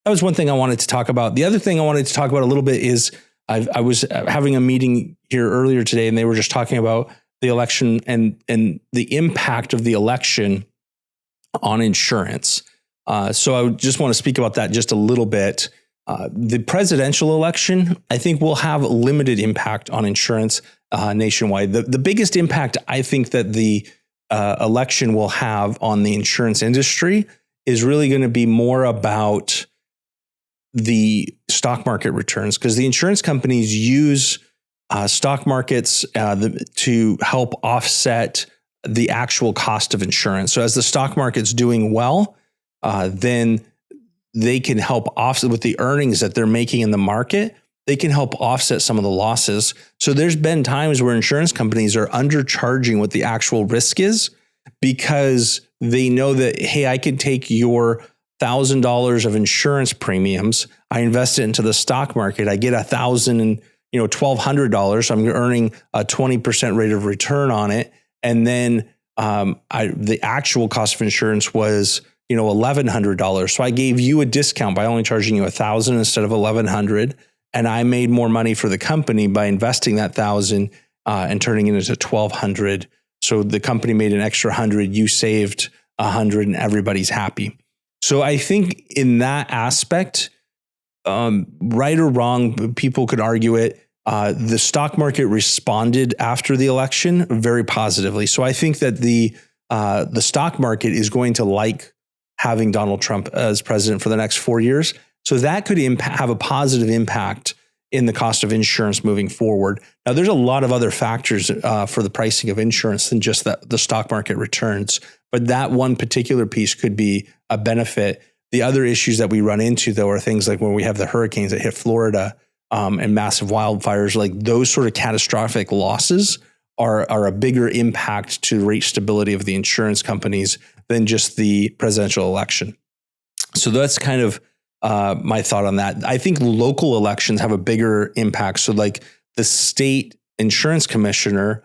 that was one thing I wanted to talk about. The other thing I wanted to talk about a little bit is I was having a meeting here earlier today, and they were just talking about the election and the impact of the election on insurance. So I just want to speak about that just a little bit. The presidential election, I think, will have limited impact on insurance nationwide. The biggest impact I think that the election will have on the insurance industry is really going to be more about the stock market returns, because the insurance companies use stock markets to help offset the actual cost of insurance. So as the stock market's doing well, then they can help offset with the earnings that they're making in the market. They can help offset some of the losses. So there's been times where insurance companies are undercharging what the actual risk is, because they know that, hey, I can take your $1,000 of insurance premiums, I invest it into the stock market, I get $1,000 and $1,200. So I'm earning a 20% rate of return on it, and then the actual cost of insurance was $1,100. So I gave you a discount by only charging you $1,000 instead of $1,100, and I made more money for the company by investing that $1,000 and turning it into $1,200. So the company made an extra $100, you saved $100, and everybody's happy. So I think in that aspect, right or wrong, people could argue it. The stock market responded after the election very positively. So I think that the stock market is going to like having Donald Trump as president for the next 4 years. So that could have a positive impact in the cost of insurance moving forward. Now, there's a lot of other factors for the pricing of insurance than just the stock market returns, but that one particular piece could be a benefit. The other issues that we run into, though, are things like when we have the hurricanes that hit Florida and massive wildfires, like those sort of catastrophic losses are a bigger impact to rate stability of the insurance companies than just the presidential election. So that's kind of my thought on that. I think local elections have a bigger impact. So like the state insurance commissioner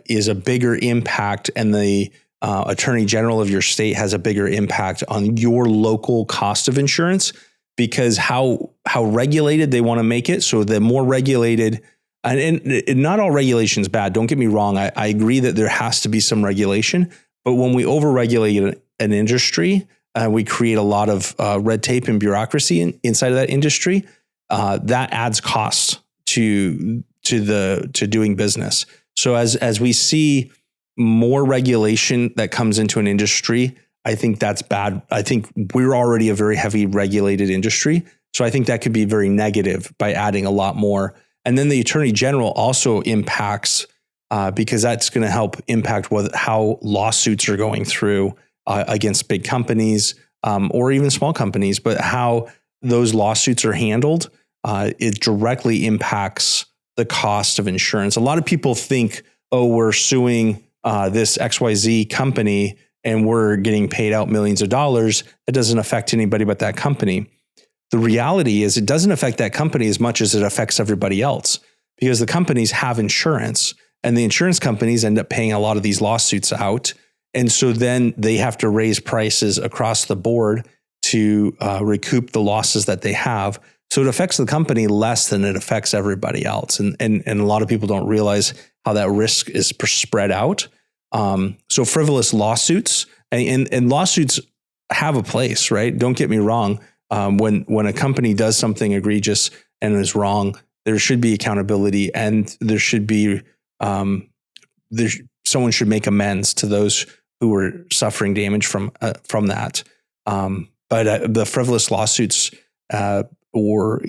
is a bigger impact, and the attorney general of your state has a bigger impact on your local cost of insurance, because how regulated they want to make it. So the more regulated, and not all regulation is bad. Don't get me wrong. I agree that there has to be some regulation, but when we overregulate an industry, we create a lot of red tape and bureaucracy inside of that industry. That adds costs to doing business. So as we see more regulation that comes into an industry, I think that's bad. I think we're already a very heavy regulated industry. So I think that could be very negative by adding a lot more. And then the attorney general also impacts because that's going to help impact how lawsuits are going through against big companies or even small companies, but how those lawsuits are handled, it directly impacts the cost of insurance. A lot of people think, oh, we're suing this XYZ company and we're getting paid out millions of dollars. It doesn't affect anybody but that company. The reality is it doesn't affect that company as much as it affects everybody else, because the companies have insurance and the insurance companies end up paying a lot of these lawsuits out. And so then they have to raise prices across the board to recoup the losses that they have. So it affects the company less than it affects everybody else. And a lot of people don't realize how that risk is spread out. So frivolous lawsuits and lawsuits have a place, right? Don't get me wrong. When a company does something egregious and is wrong, there should be accountability, and there should be someone should make amends to those who were suffering damage from that. But the frivolous lawsuits or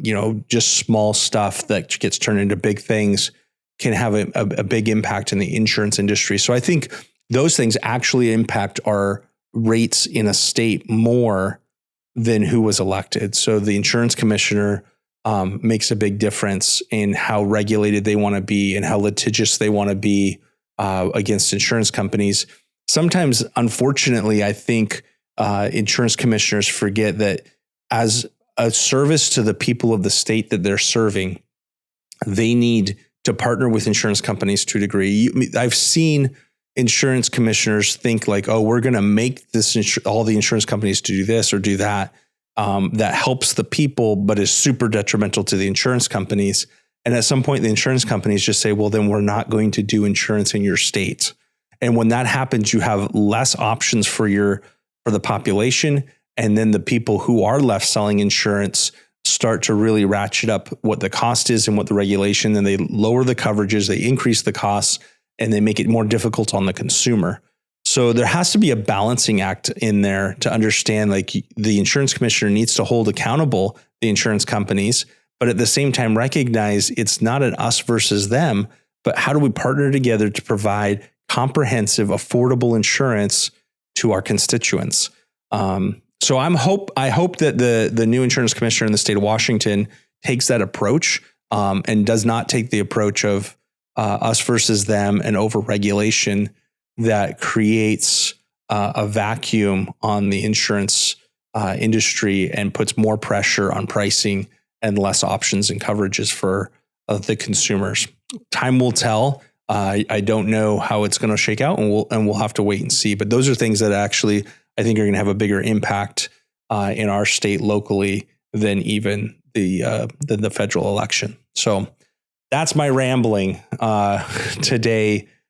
just small stuff that gets turned into big things can have a big impact in the insurance industry. So I think those things actually impact our rates in a state more than who was elected. So the insurance commissioner makes a big difference in how regulated they want to be and how litigious they want to be against insurance companies. Sometimes, unfortunately, I think insurance commissioners forget that as a service to the people of the state that they're serving, they need to partner with insurance companies to a degree. I've seen insurance commissioners think like, oh, we're going to make this all the insurance companies to do this or do that. that helps the people, but is super detrimental to the insurance companies. And at some point, the insurance companies just say, well, then we're not going to do insurance in your state. And when that happens, you have less options for the population. And then the people who are left selling insurance start to really ratchet up what the cost is and what the regulation, and they lower the coverages, they increase the costs, and they make it more difficult on the consumer. So there has to be a balancing act in there to understand, like, the insurance commissioner needs to hold accountable the insurance companies, but at the same time recognize it's not an us versus them, but how do we partner together to provide comprehensive, affordable insurance to our constituents? So I hope that the new insurance commissioner in the state of Washington takes that approach and does not take the approach of us versus them and overregulation that creates a vacuum on the insurance industry and puts more pressure on pricing and less options and coverages for the consumers. Time will tell. I don't know how it's going to shake out, and we'll have to wait and see. But those are things that actually I think are going to have a bigger impact in our state locally than even the federal election. So that's my rambling today.